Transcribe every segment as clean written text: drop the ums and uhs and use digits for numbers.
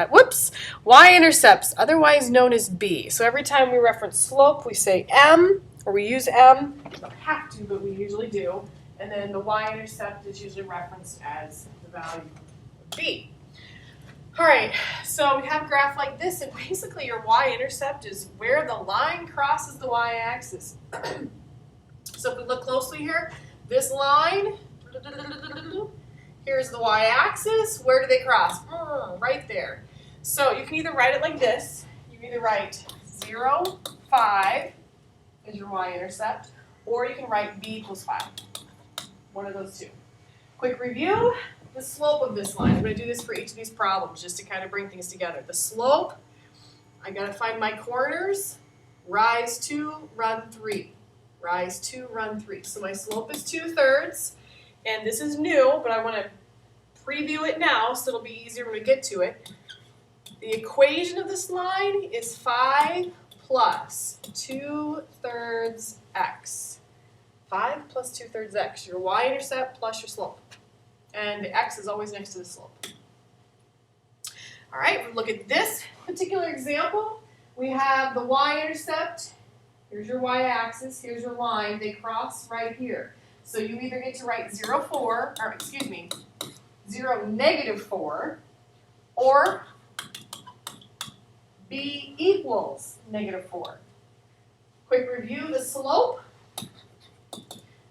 Whoops, y-intercepts, otherwise known as b. So every time we reference slope, we say m, or we use m. We don't have to, but we usually do. And then the y-intercept is usually referenced as the value of b. All right, so we have a graph like this, and basically your y-intercept is where the line crosses the y-axis. So if we look closely here, this line, here's the y-axis. Where do they cross? Right there. So you can either write it like this. You can either write 0, 5 as your y-intercept, or you can write b equals 5. One of those two. Quick review, the slope of this line. I'm going to do this for each of these problems just to kind of bring things together. The slope, I got to find my corners. Rise 2, run 3. Rise 2, run 3. So my slope is 2/3. And this is new, but I want to preview it now so it'll be easier when we get to it. The equation of this line is 5 plus 2/3 x. 5 plus 2/3 x, your y-intercept plus your slope. And the x is always next to the slope. All right, we look at this particular example. We have the y-intercept. Here's your y-axis, here's your line. They cross right here. So you either get to write 0, -4, or b equals -4. Quick review, the slope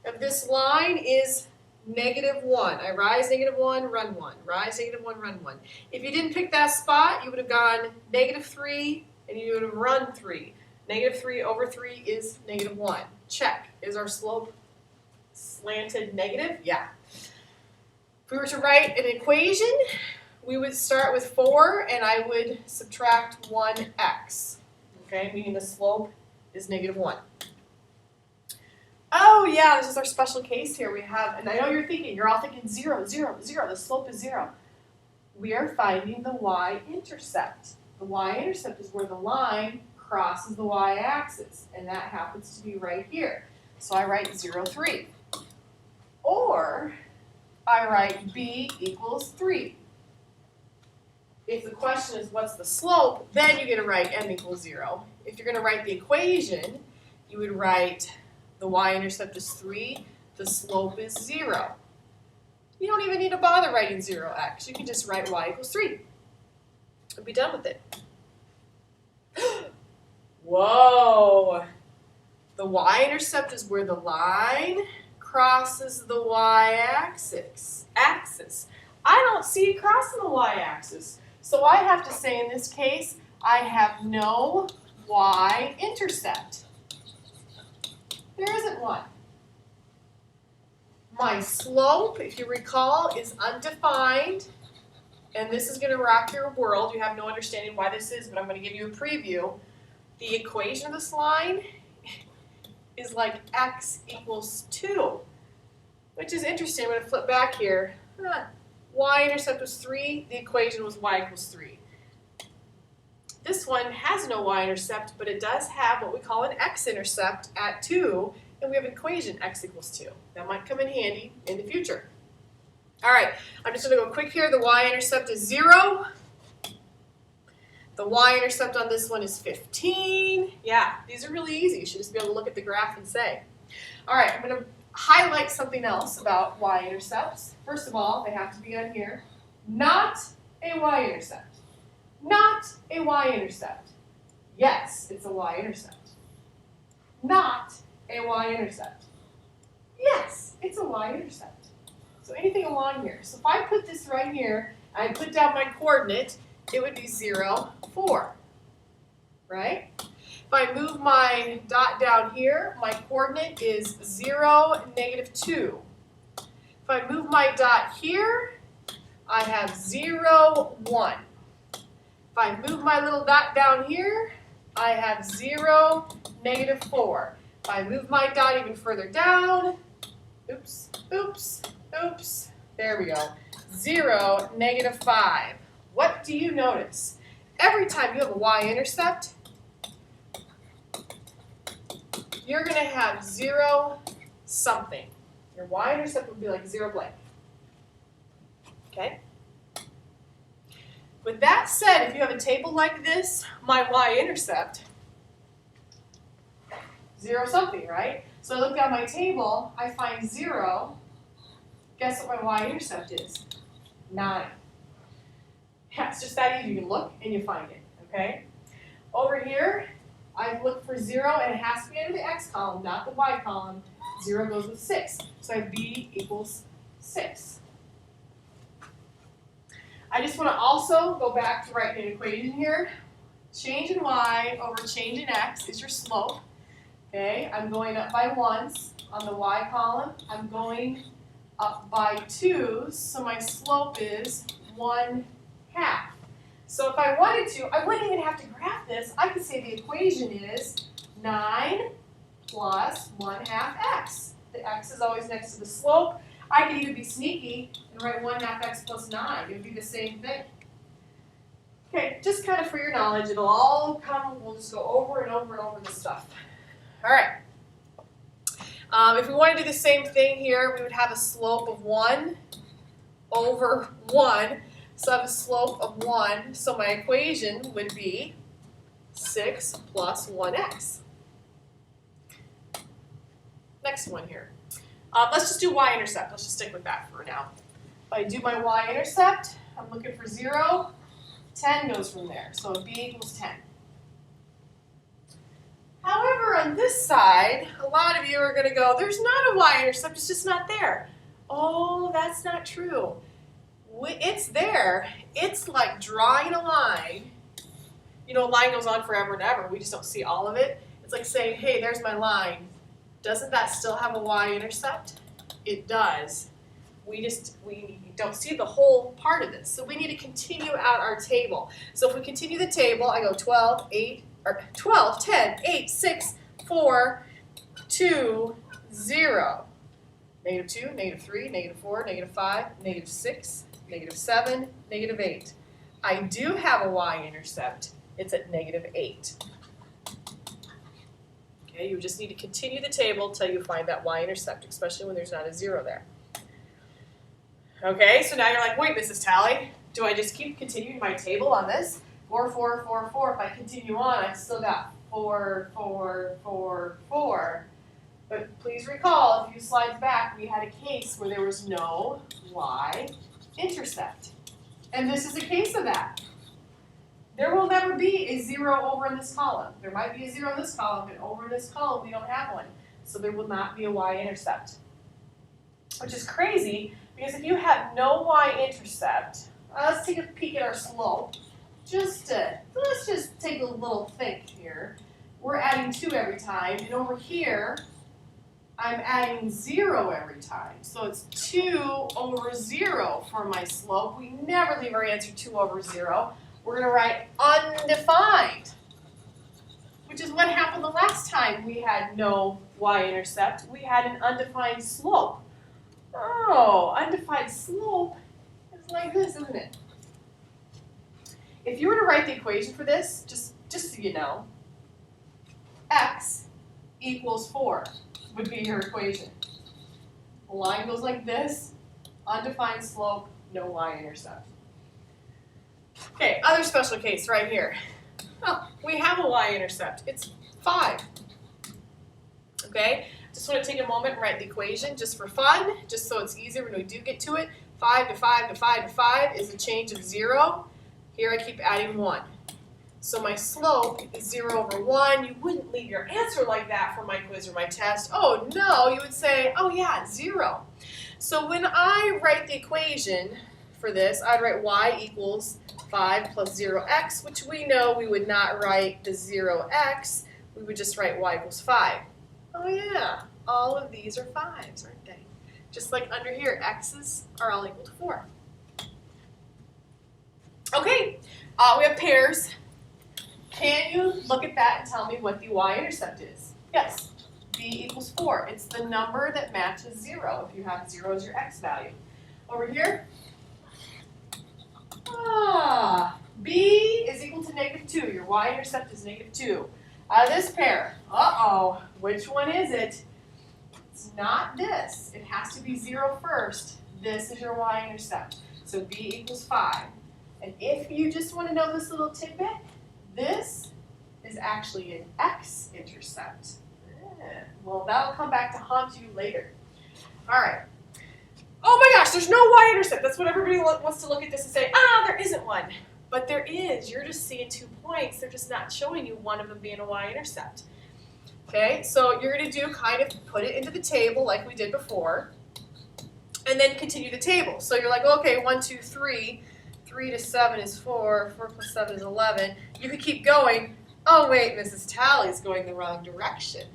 of this line is -1. I rise -1, run 1. Rise -1, run 1. If you didn't pick that spot, you would have gone -3 and you would have run 3. -3 over 3 is -1. Check. Is our slope slanted negative? Yeah. If we were to write an equation, we would start with 4 and I would subtract 1x. Okay, meaning the slope is -1. Oh yeah, this is our special case here. We have, and I know you're all thinking 0, 0, 0, the slope is 0. We are finding the y-intercept. The y-intercept is where the line crosses the y-axis, and that happens to be right here. So I write 0, 3. Or I write b equals 3. If the question is what's the slope, then you're going to write m equals 0. If you're going to write the equation, you would write the y-intercept is 3, the slope is 0. You don't even need to bother writing 0x. You can just write y equals 3 and be done with it. Whoa! The y-intercept is where the line crosses the y-axis. I don't see it crossing the y-axis. So I have to say in this case, I have no y-intercept. There isn't one. My slope, if you recall, is undefined. And this is going to rock your world. You have no understanding why this is, but I'm going to give you a preview. The equation of this line is like x equals 2, which is interesting. I'm going to flip back here. Y-intercept was 3. The equation was y equals 3. This one has no y-intercept, but it does have what we call an x-intercept at 2, and we have an equation x equals 2. That might come in handy in the future. All right, I'm just going to go quick here. The y-intercept is 0. The y-intercept on this one is 15. Yeah, these are really easy. You should just be able to look at the graph and say. All right, I'm going to highlight something else about y-intercepts. First of all, they have to be on here. Not a y-intercept. Not a y-intercept. Yes, it's a y-intercept. Not a y-intercept. Yes, it's a y-intercept. So anything along here. So if I put this right here, I put down my coordinate, it would be 0, 4. Right? If I move my dot down here, my coordinate is 0, -2. If I move my dot here, I have 0, 1. If I move my little dot down here, I have 0, -4. If I move my dot even further down, oops, oops, oops, there we go, 0, -5. What do you notice? Every time you have a y-intercept, you're going to have 0 something. Your y-intercept would be like 0 blank. Okay? With that said, if you have a table like this, my y-intercept, 0 something, right? So I look down my table, I find 0. Guess what my y-intercept is? 9. Yeah, it's just that easy. You can look and you find it, okay? Over here, I've looked for 0 and it has to be under the x column, not the y column. 0 goes with 6. So I have b equals 6. I just want to also go back to write an equation here. Change in y over change in x is your slope. Okay, I'm going up by 1s on the y column. I'm going up by 2s, so my slope is 1/2. So if I wanted to, I wouldn't even have to graph this. I could say the equation is 9 plus 1/2 x. The x is always next to the slope. I could even be sneaky and write 1/2 x plus 9. It would be the same thing. Okay, just kind of for your knowledge, it'll all come, we'll just go over and over and over this stuff. All right. If we want to do the same thing here, we would have a slope of 1 over 1. So I have a slope of 1. So my equation would be 6 plus 1x. Next one here. Let's just do y-intercept. Let's just stick with that for now. If I do my y-intercept, I'm looking for 0. 10 goes from there. So b equals 10. However, on this side, a lot of you are going to go, there's not a y-intercept, it's just not there. Oh, that's not true. It's there. It's like drawing a line. You know, a line goes on forever and ever. We just don't see all of it. It's like saying, hey, there's my line. Doesn't that still have a y-intercept? It does. We don't see the whole part of this. So we need to continue out our table. So if we continue the table, I go 12, 10, 8, 6, 4, 2, 0. -2, -3, -4, -5, -6, -7, -8. I do have a y-intercept. It's at -8. Okay, you just need to continue the table until you find that y-intercept, especially when there's not a 0 there. Okay, so now you're like, wait, Mrs. Talley, do I just keep continuing my table on this? 4, 4, 4, 4. If I continue on, I've still got 4, 4, 4, 4. But please recall, a few slides back, we had a case where there was no y-intercept. And this is a case of that. There will never be a 0 over in this column. There might be a 0 in this column, but over in this column we don't have one. So there will not be a y-intercept. Which is crazy, because if you have no y-intercept, let's take a peek at our slope. Let's just take a little think here. We're adding 2 every time, and over here, I'm adding 0 every time. So it's 2 over 0 for my slope. We never leave our answer 2 over 0. We're going to write undefined, which is what happened the last time we had no y-intercept. We had an undefined slope. Oh, undefined slope is like this, isn't it? If you were to write the equation for this, just so you know, x equals 4 would be your equation. The line goes like this, undefined slope, no y-intercept. Okay, other special case right here. Oh, we have a y-intercept. It's 5. Okay, just want to take a moment and write the equation just for fun, just so it's easier when we do get to it. 5 to 5 to 5 to 5 is a change of 0. Here I keep adding 1. So my slope is 0 over 1. You wouldn't leave your answer like that for my quiz or my test. Oh no, you would say, oh yeah, 0. So when I write the equation for this, I'd write y equals 5 plus 0x, which we know we would not write the 0x. We would just write y equals 5. Oh yeah, all of these are 5s, aren't they? Just like under here, x's are all equal to 4. Okay, we have pairs. Can you look at that and tell me what the y-intercept is? Yes, b equals 4. It's the number that matches 0 if you have 0 as your x value. Over here, b is equal to -2. Your y-intercept is -2. Out of this pair, which one is it? It's not this. It has to be 0 first. This is your y-intercept. So b equals 5. And if you just want to know this little tidbit, this is actually an x-intercept. Well, that'll come back to haunt you later. All right. Oh my gosh, there's no y-intercept. That's what everybody wants to look at this and say, there isn't one. But there is. You're just seeing 2 points. They're just not showing you one of them being a y-intercept. Okay, so you're going to do kind of put it into the table like we did before, and then continue the table. So you're like, okay, 1, 2, 3. 3 to 7 is 4. 4 plus 7 is 11. You could keep going. Oh, wait, Mrs. Talley's going the wrong direction.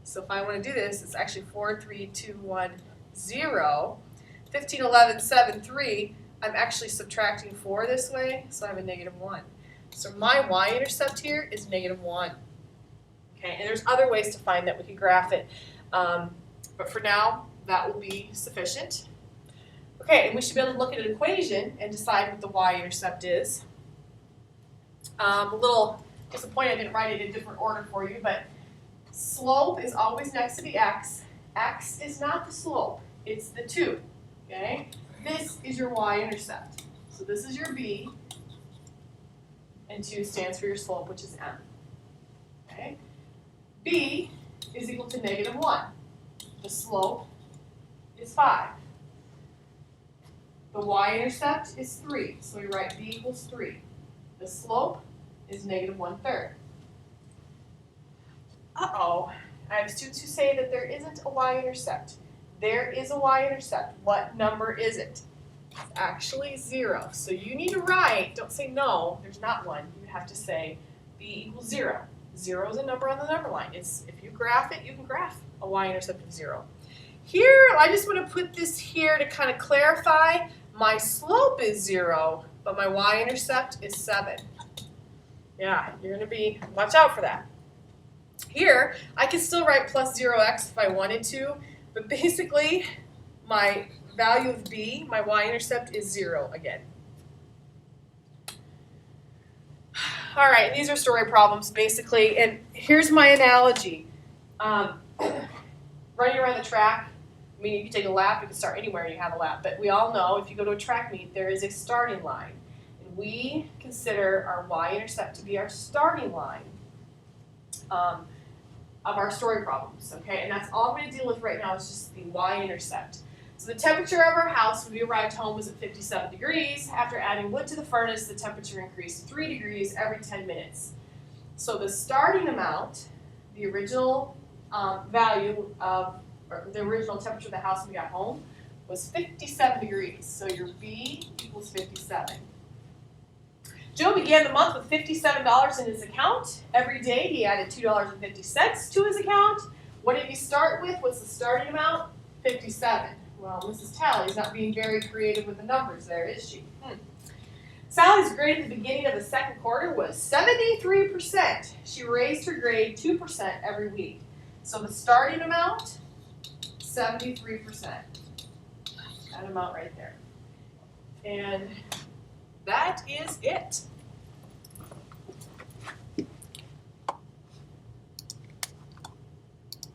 So if I want to do this, it's actually 4, 3, 2, 1, 0. 15, 11, 7, 3. I'm actually subtracting 4 this way, so I have a negative 1. So my y-intercept here is negative 1. Okay, and there's other ways to find that. We can graph it. But for now, that will be sufficient. Okay, and we should be able to look at an equation and decide what the y-intercept is. A little disappointed I didn't write it in a different order for you, but slope is always next to the x. X is not the slope, it's the 2. Okay? This is your y-intercept. So this is your b, and 2 stands for your slope, which is m. Okay? B is equal to negative 1. The slope is 5. The y-intercept is 3, so we write b equals 3. The slope is negative 1/3. Uh-oh, I have students who say that there isn't a y-intercept. There is a y-intercept. What number is it? It's actually 0. So you need to write, don't say no, there's not one. You have to say b equals 0. 0 is a number on the number line. If you graph it, you can graph a y-intercept of 0. Here, I just want to put this here to kind of clarify. My slope is 0, but my y-intercept is 7. Yeah, you're going to be, watch out for that. Here, I can still write plus 0x if I wanted to, but basically, my value of b, my y-intercept, is 0 again. All right, these are story problems, basically, and here's my analogy. Running around the track, I mean, you can take a lap, you can start anywhere and you have a lap, but we all know if you go to a track meet, there is a starting line. And we consider our y-intercept to be our starting line of our story problems, okay? And that's all I'm going to deal with right now is just the y-intercept. So the temperature of our house when we arrived home was at 57 degrees. After adding wood to the furnace, the temperature increased 3 degrees every 10 minutes. So the starting amount, the original value of, or the original temperature of the house when we got home was 57 degrees. So your B equals 57. Joe began the month with $57 in his account. Every day he added $2.50 to his account. What did he start with? What's the starting amount? 57. Well, Mrs. Talley's not being very creative with the numbers there, is she? Sally's grade at the beginning of the second quarter was 73%. She raised her grade 2% every week. So the starting amount, 73%. That amount right there. And that is it.